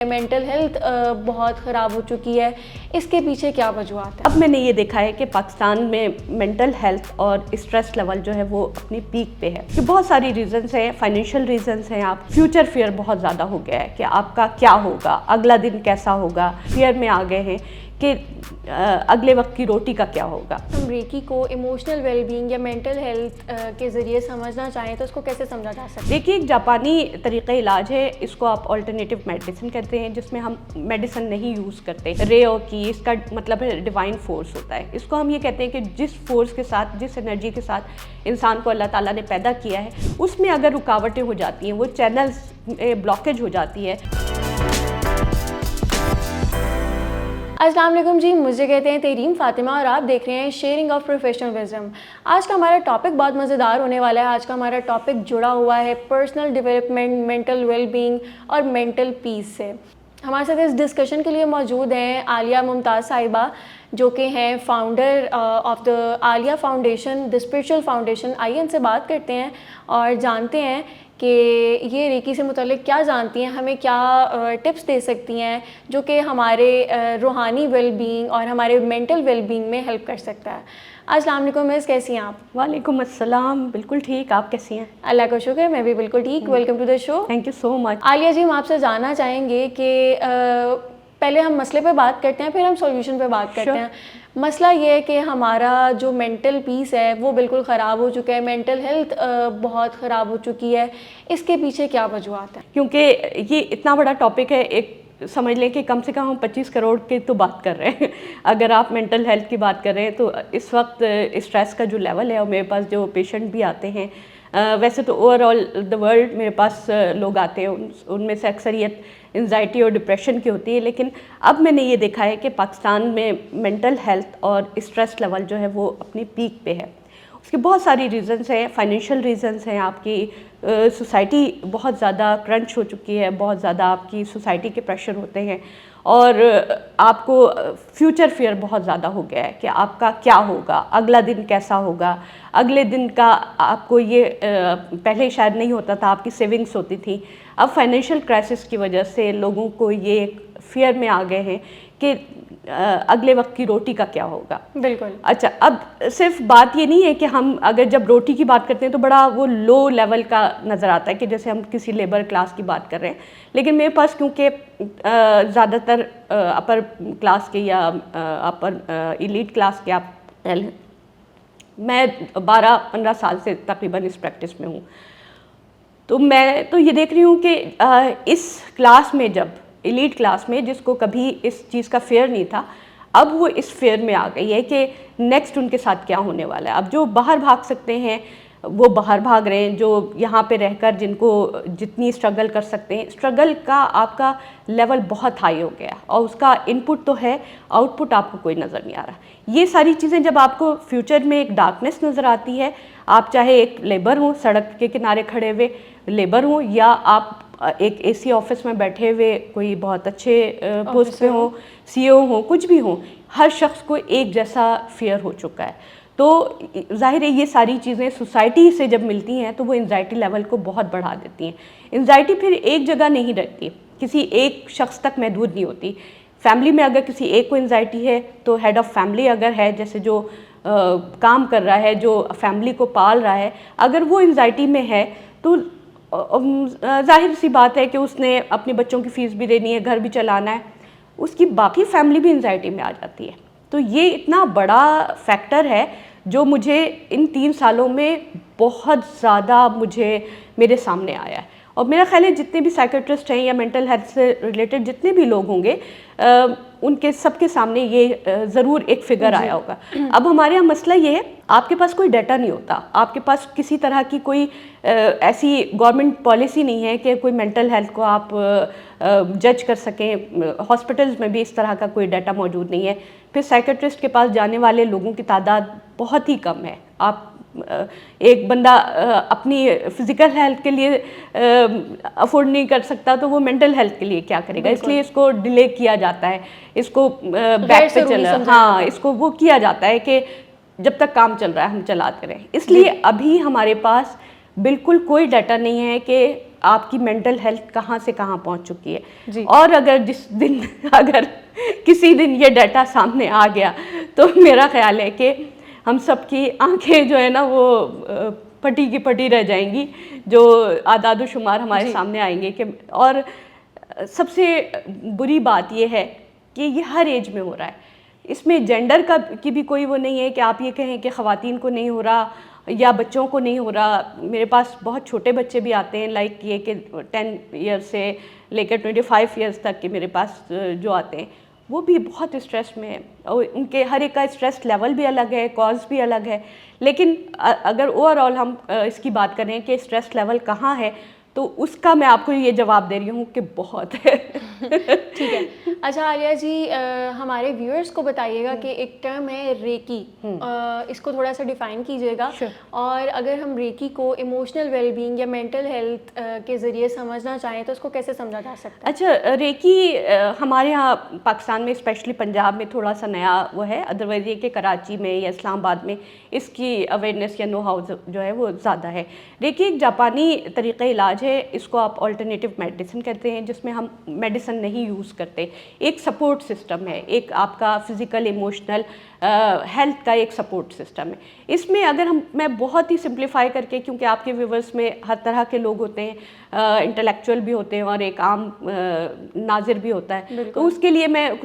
Mental health बहुत ख़राब हो चुकी है, इसके पीछे क्या वजूहत है? अब मैंने ये देखा है कि पाकिस्तान में मेंटल हेल्थ और स्ट्रेस लेवल जो है वो अपनी पीक पे है। कि बहुत सारी रीजंस हैं, फाइनेंशियल रीजंस हैं, आप फ्यूचर फियर बहुत ज़्यादा हो गया है कि आपका क्या होगा, अगला दिन कैसा होगा, फियर में आ गए हैं कि अगले वक्त की रोटी का क्या होगा। हम रेकी को इमोशनल वेलबींग या मेंटल हेल्थ के ज़रिए समझना चाहें तो उसको कैसे समझा जा सकता है? देखिए, एक जापानी तरीक़ा इलाज है, इसको आप ऑल्टरनेटिव मेडिसिन कहते हैं, जिसमें हम मेडिसिन नहीं यूज़ करते। रेओ की इसका मतलब है डिवाइन फोर्स होता है। इसको हम ये कहते हैं कि जिस फोर्स के साथ, जिस एनर्जी के साथ इंसान को अल्लाह ताला ने पैदा किया है, उसमें अगर रुकावटें हो जाती हैं, वो चैनल्स ब्लॉकेज हो जाती है। अस्सलाम वालेकुम जी, मुझे कहते हैं तरीम फ़ातिमा और आप देख रहे हैं शेयरिंग ऑफ प्रोफेशनल विज़डम। आज का हमारा टॉपिक बहुत मज़ेदार होने वाला है। आज का हमारा टॉपिक जुड़ा हुआ है पर्सनल डेवलपमेंट, मेंटल वेलबींग और मेंटल पीस से। हमारे साथ इस डिस्कशन के लिए मौजूद हैं आलिया मुमताज़ साहिबा, जो कि हैं founder of the Alia foundation, the spiritual foundation. आइए इनसे बात करते हैं और जानते हैं कि ये रेकी से मुतालिक क्या जानती हैं, हमें क्या टिप्स दे सकती हैं जो कि हमारे रूहानी वेलबींग और हमारे मेंटल वेलबींग में हेल्प कर सकता है। अस्सलाम वालेकुम मिस, कैसी हैं आप? वालेकुम अस्सलाम, बिल्कुल ठीक, आप कैसी हैं? अल्लाह का शुक्र, मैं भी बिल्कुल ठीक। Welcome to the show. Thank you so much. Alia ji, हम आपसे जानना चाहेंगे कि पहले हम मसले पे बात करते हैं, फिर हम सॉल्यूशन पे बात करते हैं। मसला ये है कि हमारा जो मेंटल पीस है वो बिल्कुल ख़राब हो चुका है, मेंटल हेल्थ बहुत ख़राब हो चुकी है, इसके पीछे क्या वजूहत है? क्योंकि ये इतना बड़ा टॉपिक है, एक समझ लें कि कम से कम हम 25 करोड़ की तो बात कर रहे हैं। अगर आप मेंटल हेल्थ की बात कर रहे हैं तो इस वक्त स्ट्रेस का जो लेवल है, और मेरे पास जो पेशेंट भी आते हैं, वैसे तो ओवरऑल द वर्ल्ड मेरे पास लोग आते हैं, उनमें से अक्सरियत एंजाइटी और डिप्रेशन की होती है। लेकिन अब मैंने ये देखा है कि पाकिस्तान में मेंटल हेल्थ और स्ट्रेस लेवल जो है वो अपनी पीक पे है। उसके बहुत सारी रीजंस हैं, फाइनेंशियल रीजंस हैं, आपकी सोसाइटी बहुत ज़्यादा क्रंच हो चुकी है, बहुत ज़्यादा आपकी सोसाइटी के प्रेशर होते हैं, और आपको फ्यूचर फियर बहुत ज़्यादा हो गया है कि आपका क्या होगा, अगला दिन कैसा होगा, अगले दिन का आपको ये पहले शायद नहीं होता था, आपकी सेविंग्स होती थी। अब फाइनेंशियल क्राइसिस की वजह से लोगों को ये फियर में आ गए हैं कि अगले वक्त की रोटी का क्या होगा। बिल्कुल। अच्छा, अब सिर्फ बात ये नहीं है कि हम अगर जब रोटी की बात करते हैं तो बड़ा वो लो लेवल का नज़र आता है कि जैसे हम किसी लेबर क्लास की बात कर रहे हैं। लेकिन मेरे पास क्योंकि ज़्यादातर अपर क्लास के या अपर एलीट क्लास के आप, मैं 12-15 साल से तकरीबन इस प्रैक्टिस में हूँ, तो मैं तो ये देख रही हूँ कि इस क्लास में, जब एलीट क्लास में जिसको कभी इस चीज़ का फेयर नहीं था, अब वो इस फेयर में आ गई है कि नेक्स्ट उनके साथ क्या होने वाला है। अब जो बाहर भाग सकते हैं वो बाहर भाग रहे हैं, जो यहाँ पे रहकर जिनको जितनी स्ट्रगल कर सकते हैं, स्ट्रगल का आपका लेवल बहुत हाई हो गया और उसका इनपुट तो है, आउटपुट आपको कोई नज़र नहीं आ रहा। ये सारी चीज़ें जब आपको फ्यूचर में एक डार्कनेस नज़र आती है, आप चाहे एक लेबर हो, सड़क के किनारे खड़े हुए लेबर हो, या आप एक एसी ऑफिस में बैठे हुए कोई बहुत अच्छे पोस्ट पे हो, सीईओ हो, कुछ भी हो, हर शख्स को एक जैसा फियर हो चुका है। तो जाहिर है ये सारी चीज़ें सोसाइटी से जब मिलती हैं तो वो एंजाइटी लेवल को बहुत बढ़ा देती हैं। एंजाइटी फिर एक जगह नहीं रहती, किसी एक शख्स तक महदूद नहीं होती। फैमिली में अगर किसी एक को एंजाइटी है तो हेड ऑफ़ फैमिली अगर है, जैसे जो काम कर रहा है, जो फैमिली को पाल रहा है, अगर वो एंजाइटी में है तो जाहिर सी बात है कि उसने अपने बच्चों की फ़ीस भी देनी है, घर भी चलाना है, उसकी बाकी फैमिली भी एंजाइटी में आ जाती है। तो ये इतना बड़ा फैक्टर है जो मुझे इन 3 सालों में बहुत ज़्यादा मेरे सामने आया है। और मेरा ख्याल है जितने भी साइकेट्रिस्ट हैं या मेंटल हेल्थ से रिलेटेड जितने भी लोग होंगे, उनके सबके सामने ये ज़रूर एक फिगर आया होगा। अब हमारे यहाँ मसला ये है, आपके पास कोई डाटा नहीं होता, आपके पास किसी तरह की कोई ऐसी गवर्नमेंट पॉलिसी नहीं है कि कोई मेंटल हेल्थ को आप जज कर सकें। हॉस्पिटल्स में भी इस तरह का कोई डाटा मौजूद नहीं है। फिर साइकेट्रिस्ट के पास जाने वाले लोगों की तादाद बहुत ही कम है। आप एक बंदा अपनी फिज़िकल हेल्थ के लिए अफोर्ड नहीं कर सकता तो वो मेंटल हेल्थ के लिए क्या करेगा, इसलिए इसको डिले किया जाता है, इसको बैक पे चला, हाँ, इसको वो किया जाता है कि जब तक काम चल रहा है हम चलाते रहें। इसलिए अभी हमारे पास बिल्कुल कोई डाटा नहीं है कि आपकी मेंटल हेल्थ कहाँ से कहाँ पहुँच चुकी है। जी। और अगर किसी दिन ये डाटा सामने आ गया तो मेरा ख्याल है कि हम सबकी आंखें जो है ना वो फटी की फटी रह जाएंगी, जो आदाद शुमार हमारे जी। सामने आएंगे कि। और सबसे बुरी बात ये है कि ये हर एज में हो रहा है। इसमें जेंडर की भी कोई वो नहीं है कि आप ये कहें कि ख़वातीन को नहीं हो रहा या बच्चों को नहीं हो रहा। मेरे पास बहुत छोटे बच्चे भी आते हैं, लाइक ये कि 10 ईयर्स से लेकर 25 ईयर्स तक के मेरे पास जो आते हैं, वो भी बहुत स्ट्रेस में है और उनके हर एक का स्ट्रेस लेवल भी अलग है, कॉज भी अलग है। लेकिन अगर ओवरऑल हम इसकी बात करें कि स्ट्रेस लेवल कहाँ है, तो उसका मैं आपको ये जवाब दे रही हूँ कि बहुत है। ठीक है। अच्छा आलिया जी, हमारे व्यूअर्स को बताइएगा कि एक टर्म है रेकी, इसको थोड़ा सा डिफाइन कीजिएगा। और अगर हम रेकी को इमोशनल वेलबींग या मेंटल हेल्थ के ज़रिए समझना चाहें तो उसको कैसे समझा जा सकता है? अच्छा, रेकी हमारे यहाँ पाकिस्तान में स्पेशली पंजाब में थोड़ा सा नया वो है, अदरवाइज ये कि कराची में या इस्लामाबाद में इसकी अवेयरनेस या नो हाउ जो है वो ज़्यादा है। रेकी एक जापानी तरीक़ा इलाज है, इसको आप ऑल्टरनेटिव मेडिसिन कहते हैं, जिसमें हम मेडिसिन नहीं यूज़ करते। एक सपोर्ट सिस्टम है, एक आपका फिज़िकल इमोशनल हेल्थ का एक सपोर्ट सिस्टम है। इसमें अगर मैं बहुत ही सिंप्लीफाई करके, क्योंकि आपके व्यूवर्स में हर तरह के लोग होते हैं, इंटेलेक्चुअल भी होते हैं और एक आम नाज़िर भी होता है, तो उसके लिए मैं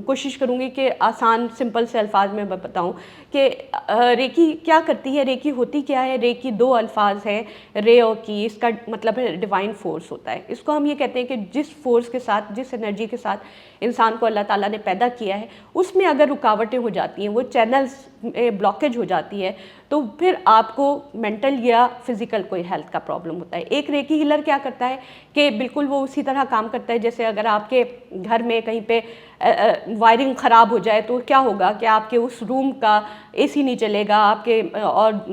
कोशिश करूँगी कि आसान सिंपल से अल्फाज में बताऊँ कि रेकी क्या करती है, रेकी होती क्या है। रेकी दो अल्फाज हैं, रे और की। इसका मतलब है डिवाइन फोर्स होता है। इसको हम ये कहते हैं कि जिस फोर्स के साथ, जिस एनर्जी के साथ इंसान को अल्लाह ताला ने पैदा किया है, उसमें अगर रुकावटें हो जाती हैं, वो चैनल्स ब्लॉकेज हो जाती है, तो फिर आपको मेंटल या फिज़िकल कोई हेल्थ का प्रॉब्लम होता है। एक रेकी हीलर क्या करता है कि बिल्कुल वो उसी तरह काम करता है जैसे अगर आपके घर में कहीं पे वायरिंग ख़राब हो जाए तो क्या होगा कि आपके उस रूम का एसी नहीं चलेगा, आपके और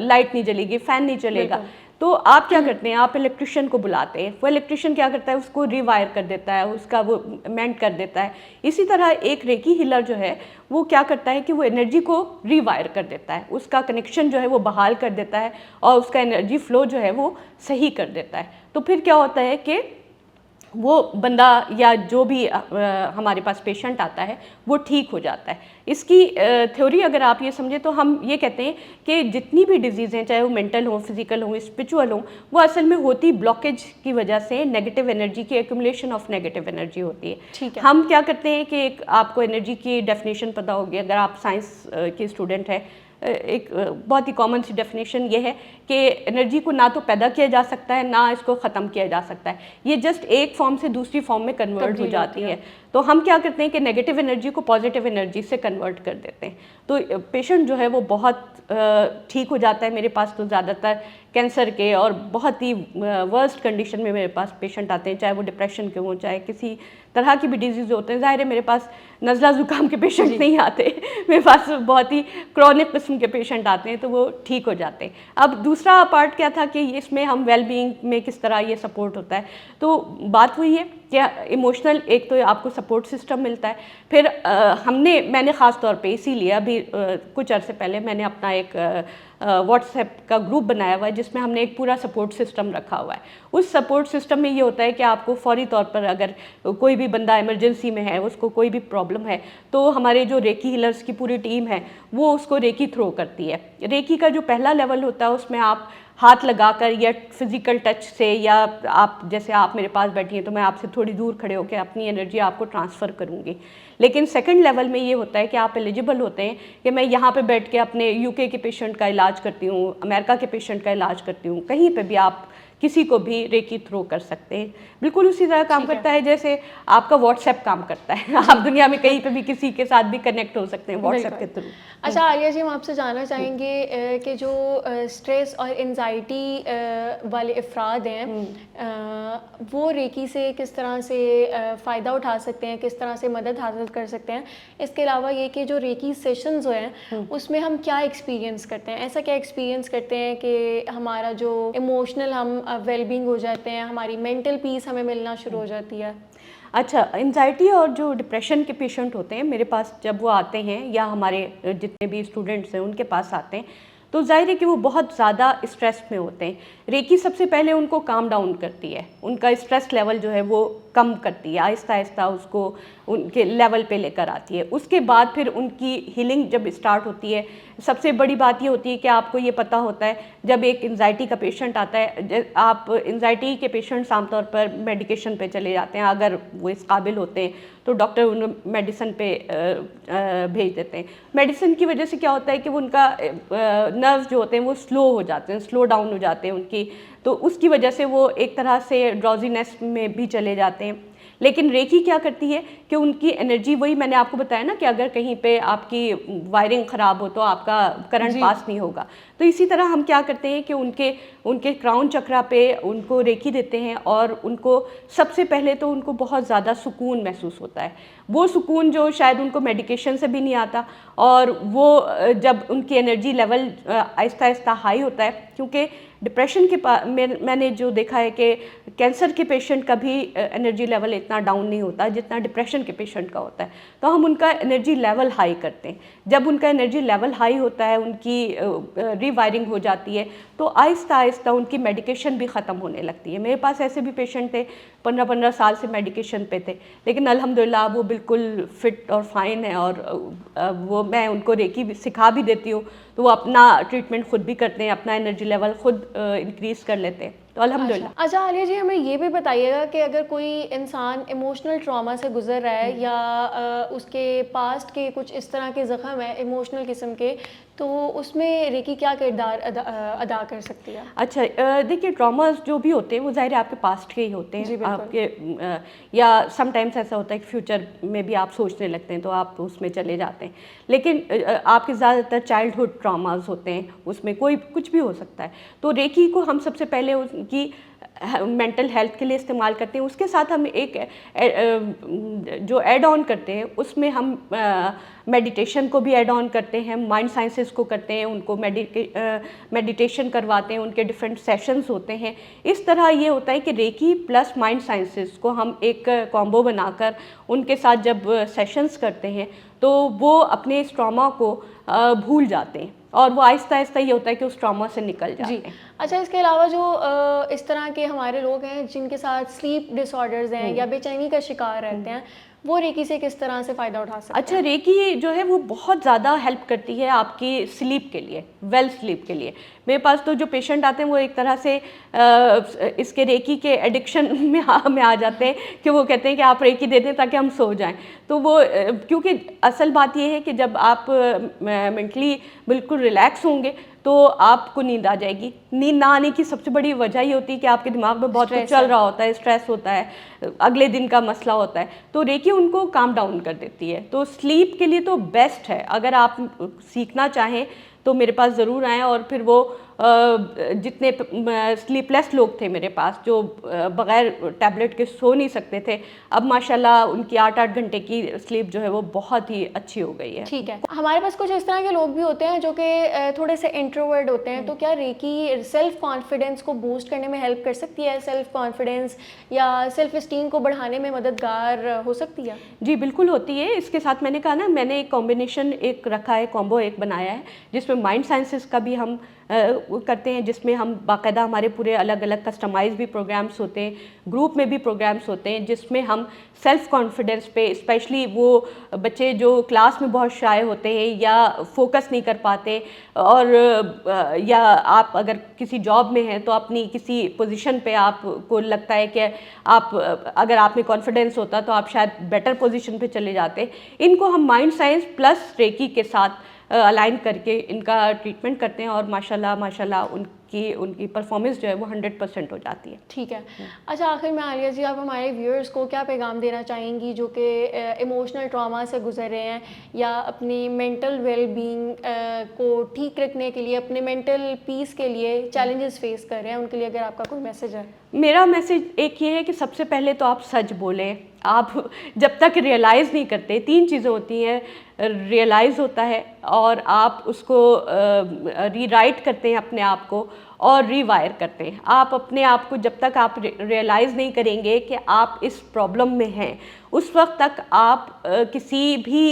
लाइट नहीं जलेगी, फ़ैन नहीं चलेगा, तो आप क्या करते हैं, आप इलेक्ट्रिशियन को बुलाते हैं। वो इलेक्ट्रिशियन क्या करता है, उसको रिवायर कर देता है, उसका वो मेंट कर देता है। इसी तरह एक रेकी हीलर जो है वो क्या करता है कि वो एनर्जी को रिवायर कर देता है, उसका कनेक्शन जो है वो बहाल कर देता है और उसका एनर्जी फ्लो जो है वो सही कर देता है। तो फिर क्या होता है कि वो बंदा या जो भी हमारे पास पेशेंट आता है वो ठीक हो जाता है। इसकी थ्योरी अगर आप ये समझें तो हम ये कहते हैं कि जितनी भी डिजीज़ हैं, चाहे वो मेंटल हो, फिजिकल हो, स्पिरिचुअल हो, वो असल में होती ब्लॉकेज की वजह से, नेगेटिव एनर्जी की एक्यूमुलेशन ऑफ नेगेटिव एनर्जी होती है। ठीक है। हम क्या करते हैं कि एक आपको एनर्जी की डेफिनेशन पता होगी अगर आप साइंस के स्टूडेंट हैं। एक बहुत ही कॉमन सी डेफिनेशन ये है कि एनर्जी को ना तो पैदा किया जा सकता है, ना इसको ख़त्म किया जा सकता है। ये जस्ट एक फॉर्म से दूसरी फॉर्म में कन्वर्ट हो जाती है। तो हम क्या करते हैं कि नेगेटिव एनर्जी को पॉजिटिव एनर्जी से कन्वर्ट कर देते हैं। तो पेशेंट जो है वो बहुत ठीक हो जाता है। मेरे पास तो ज़्यादातर कैंसर के और बहुत ही वर्स्ट कंडीशन में मेरे पास पेशेंट आते हैं, चाहे वो डिप्रेशन के हों, चाहे किसी तरह की भी डिजीज़ होते हैं। ज़ाहिर है मेरे पास नज़ला ज़ुकाम के पेशेंट नहीं आते, मेरे पास बहुत ही क्रॉनिक किस्म के पेशेंट आते हैं, तो वो ठीक हो जाते हैं। अब दूसरा पार्ट क्या था कि इसमें हम वेलबींग में किस तरह ये सपोर्ट होता है। तो बात वही है कि इमोशनल एक तो आपको सपोर्ट सिस्टम मिलता है। फिर मैंने ख़ास तौर पे इसीलिए अभी कुछ अर्से पहले मैंने अपना एक व्हाट्सएप का ग्रुप बनाया हुआ है जिसमें हमने एक पूरा सपोर्ट सिस्टम रखा हुआ है। उस सपोर्ट सिस्टम में ये होता है कि आपको फौरी तौर पर अगर कोई भी बंदा इमरजेंसी में है, उसको कोई भी प्रॉब्लम है, तो हमारे जो रेकी हीलर्स की पूरी टीम है वो उसको रेकी थ्रो करती है। रेकी का जो पहला लेवल होता है उसमें आप हाथ लगाकर या फिज़िकल टच से, या आप जैसे आप मेरे पास बैठी हैं तो मैं आपसे थोड़ी दूर खड़े होकर अपनी एनर्जी आपको ट्रांसफ़र करूँगी। लेकिन सेकंड लेवल में ये होता है कि आप एलिजिबल होते हैं कि मैं यहाँ पे बैठ के अपने यूके के पेशेंट का इलाज करती हूँ, अमेरिका के पेशेंट का इलाज करती हूँ, कहीं पे भी आप किसी को भी रेकी थ्रो कर सकते हैं। बिल्कुल उसी तरह काम करता है जैसे आपका व्हाट्सएप काम करता है। आप दुनिया में कहीं पे भी किसी के साथ भी कनेक्ट हो सकते हैं व्हाट्सएप के थ्रू। अच्छा आलिया जी, हम आपसे जानना चाहेंगे कि जो स्ट्रेस और एंजाइटी वाले अफराद हैं, वो रेकी से किस तरह से फ़ायदा उठा सकते हैं, किस तरह से मदद हासिल कर सकते हैं। इसके अलावा ये कि जो रेकी सेशंस हैं उसमें हम क्या एक्सपीरियंस करते हैं, ऐसा क्या एक्सपीरियंस करते हैं कि हमारा जो इमोशनल हम वेलबींग हो जाते हैं, हमारी मेंटल पीस हमें मिलना शुरू हो जाती है। अच्छा, एंजाइटी और जो डिप्रेशन के पेशेंट होते हैं मेरे पास जब वो आते हैं, या हमारे जितने भी स्टूडेंट्स हैं उनके पास आते हैं, तो जाहिर है कि वो बहुत ज़्यादा स्ट्रेस में होते हैं। रेकी सबसे पहले उनको काम डाउन करती है, उनका स्ट्रेस लेवल जो है वो कम करती है, आहिस्ता आहिस्ता उसको उनके लेवल पे लेकर आती है। उसके बाद फिर उनकी हीलिंग जब स्टार्ट होती है, सबसे बड़ी बात ये होती है कि आपको ये पता होता है जब एक एंजाइटी का पेशेंट आता है, आप एंजाइटी के पेशेंट्स आमतौर पर मेडिकेशन पे चले जाते हैं, अगर वो इस काबिल होते हैं तो डॉक्टर उन्हें मेडिसिन पे भेज देते हैं। मेडिसिन की वजह से क्या होता है कि वो उनका नर्व्स जो होते हैं वो स्लो हो जाते हैं, स्लो डाउन हो जाते हैं उनकी, तो उसकी वजह से वो एक तरह से ड्राउजीनेस में भी चले जाते हैं। लेकिन रेकी क्या करती है कि उनकी एनर्जी, वही मैंने आपको बताया ना कि अगर कहीं पे आपकी वायरिंग ख़राब हो तो आपका करंट पास नहीं होगा, तो इसी तरह हम क्या करते हैं कि उनके क्राउन चक्रा पे उनको रेकी देते हैं और उनको सबसे पहले तो उनको बहुत ज़्यादा सुकून महसूस होता है। वो सुकून जो शायद उनको मेडिकेशन से भी नहीं आता, और वो जब उनकी energy level Aahista Aahista high होता है, क्योंकि डिप्रेशन के मैंने जो देखा है कि कैंसर के पेशेंट का भी एनर्जी लेवल इतना डाउन नहीं होता जितना डिप्रेशन के पेशेंट का होता है, तो हम उनका एनर्जी लेवल हाई करते हैं। जब उनका एनर्जी लेवल हाई होता है, उनकी रीवायरिंग हो जाती है, तो आहिस्ता आहिस्ता उनकी मेडिकेशन भी ख़त्म होने लगती है। मेरे पास ऐसे भी पेशेंट थे 15-15 साल से मेडिकेशन पे थे, लेकिन अल्हम्दुलिल्लाह वो बिल्कुल फिट और फाइन है, और वो मैं उनको रेकी सिखा भी देती हूँ, तो वो अपना ट्रीटमेंट खुद भी करते हैं, अपना एनर्जी लेवल खुद इंक्रीज़ कर लेते हैं, तो अल्हम्दुलिल्लाह। अच्छा आलिया जी, हमें ये भी बताइएगा कि अगर कोई इंसान इमोशनल ट्रॉमा से गुजर रहा है या उसके पास्ट के कुछ इस तरह के ज़ख्म है इमोशनल किस्म के, तो उसमें रेकी क्या किरदार अदा कर सकती है? अच्छा, देखिए ट्रॉमास जो भी होते हैं वो ज़ाहिर है आपके पास्ट के ही होते हैं, आपके या समटाइम्स ऐसा होता है कि फ्यूचर में भी आप सोचने लगते हैं तो आप उसमें चले जाते हैं, लेकिन आपके ज़्यादातर चाइल्डहुड ट्रॉमास होते हैं, उसमें कोई कुछ भी हो सकता है। तो रेकी को हम सबसे पहले उनकी मेंटल हेल्थ के लिए इस्तेमाल करते हैं। उसके साथ हम एक जो ऐड ऑन करते हैं उसमें हम मेडिटेशन को भी ऐड ऑन करते हैं, माइंड साइंसेस को करते हैं, उनको मेडिटेशन करवाते हैं, उनके डिफरेंट सेशंस होते हैं। इस तरह ये होता है कि रेकी प्लस माइंड साइंसेस को हम एक कॉम्बो बनाकर उनके साथ जब सेशंस करते हैं तो वो अपने इस ट्रॉमा को भूल जाते हैं, और वो आहिस्ता आहिस्ता ये होता है कि उस ट्रॉमा से निकल जाते हैं। अच्छा, इसके अलावा जो इस तरह के हमारे लोग हैं जिनके साथ स्लीप डिसऑर्डर्स हैं या बेचैनी का शिकार रहते हैं, वो रेकी से किस तरह से फ़ायदा उठा सकते हैं? अच्छा, रेकी जो है वो बहुत ज़्यादा हेल्प करती है आपकी स्लीप के लिए, वेल स्लीप के लिए। मेरे पास तो जो पेशेंट आते हैं वो एक तरह से इसके रेकी के एडिक्शन में आ जाते हैं कि वो कहते हैं कि आप रेकी दे दें ताकि हम सो जाएं। तो वो क्योंकि असल बात ये है कि जब आप मेंटली बिल्कुल रिलैक्स होंगे तो आपको नींद आ जाएगी। नींद ना आने की सबसे बड़ी वजह ये होती है कि आपके दिमाग में बहुत कुछ चल रहा होता है, स्ट्रेस होता है, अगले दिन का मसला होता है, तो रेकी उनको काम डाउन कर देती है। तो स्लीप के लिए तो बेस्ट है, अगर आप सीखना चाहें तो मेरे पास ज़रूर आएँ। और फिर वो जितने स्लीपलेस लोग थे मेरे पास जो बग़ैर टैबलेट के सो नहीं सकते थे, अब माशाल्लाह उनकी 8-8 घंटे की स्लीप जो है वो बहुत ही अच्छी हो गई है। ठीक है, हमारे पास कुछ इस तरह के लोग भी होते हैं जो कि थोड़े से इंट्रोवर्ट होते हैं, तो क्या रेकी सेल्फ कॉन्फिडेंस को बूस्ट करने में हेल्प कर सकती है? सेल्फ कॉन्फिडेंस या सेल्फ इस्टीम को बढ़ाने में मददगार हो सकती है? जी बिल्कुल होती है। इसके साथ मैंने कहा ना, मैंने एक कॉम्बिनेशन एक रखा है, कॉम्बो एक बनाया है जिसमें माइंड साइंसेस का भी हम करते हैं, जिसमें हम बाकायदा हमारे पूरे अलग अलग कस्टमाइज भी प्रोग्राम्स होते हैं, ग्रुप में भी प्रोग्राम्स होते हैं जिसमें हम सेल्फ़ कॉन्फिडेंस पे, स्पेशली वो बच्चे जो क्लास में बहुत शाय होते हैं या फोकस नहीं कर पाते, और या आप अगर किसी जॉब में हैं तो अपनी किसी पोजीशन पे आपको लगता है कि आप अगर आप में कॉन्फिडेंस होता तो आप शायद बेटर पोजीशन पे चले जाते, इनको हम माइंड साइंस प्लस रेकी के साथ अलाइन करके इनका ट्रीटमेंट करते हैं, और माशाल्लाह उनकी परफॉर्मेंस जो है वो 100% हो जाती है। ठीक है। अच्छा, आखिर में आलिया जी, आप हमारे व्यूअर्स को क्या पैगाम देना चाहेंगी जो कि इमोशनल ट्रॉमा से गुजर रहे हैं या अपनी मेंटल वेल बीइंग को ठीक रखने के लिए, अपने मेंटल पीस के लिए चैलेंजेस फेस कर रहे हैं, उनके लिए अगर आपका कोई मैसेज है? मेरा मैसेज एक ये है कि सबसे पहले तो आप सच बोलें। आप जब तक रियलाइज़ नहीं करते, 3 चीज़ें होती हैं, रियलाइज़ होता है और आप उसको रीराइट करते हैं अपने आप को और रीवायर करते हैं। आप अपने आप को जब तक आप रियलाइज़ नहीं करेंगे कि आप इस प्रॉब्लम में हैं, उस वक्त तक आप किसी भी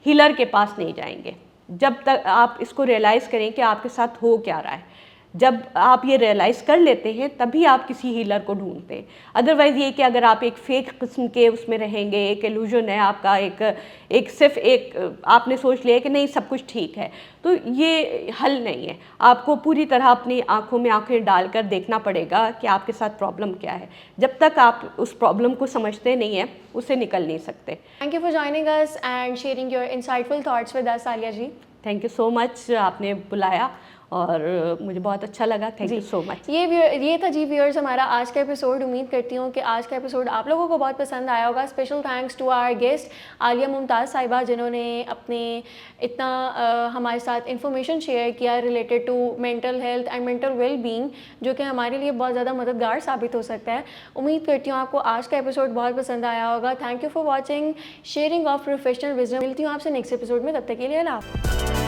हीलर के पास नहीं जाएंगे। जब तक आप इसको रियलाइज़ करें कि आपके साथ हो क्या रहा है। जब आप ये रियलाइज़ कर लेते हैं तभी आप किसी हीलर को ढूंढते हैं। अदरवाइज़ ये कि अगर आप एक फ़ेक किस्म के उसमें रहेंगे, एक इल्यूजन है आपका, एक सिर्फ एक आपने सोच लिया कि नहीं सब कुछ ठीक है, तो ये हल नहीं है। आपको पूरी तरह अपनी आँखों में आँखें डालकर देखना पड़ेगा कि आपके साथ प्रॉब्लम क्या है। जब तक आप उस प्रॉब्लम को समझते नहीं हैं, उससे निकल नहीं सकते। Thank you for joining us and sharing your insightful thoughts with us Alia ji. Thank you so much, आपने बुलाया और मुझे बहुत अच्छा लगा। Thank you so much. ये था जी व्यूअर्स हमारा आज का एपिसोड। उम्मीद करती हूँ कि आज का एपिसोड आप लोगों को बहुत पसंद आया होगा। Special thanks to our guest Alia Mumtaz sahiba, जिन्होंने अपने इतना हमारे साथ इंफॉर्मेशन शेयर किया related to mental health and mental well being, जो कि हमारे लिए बहुत ज़्यादा मददगार साबित हो सकता है। उम्मीद करती हूँ आपको आज का एपिसोड बहुत पसंद आया होगा। Thank you for watching sharing of professional wisdom. मिलती हूँ आपसे नेक्स्ट एपिसोड में, तब तक के लिए अल्लाह हाफ़िज़।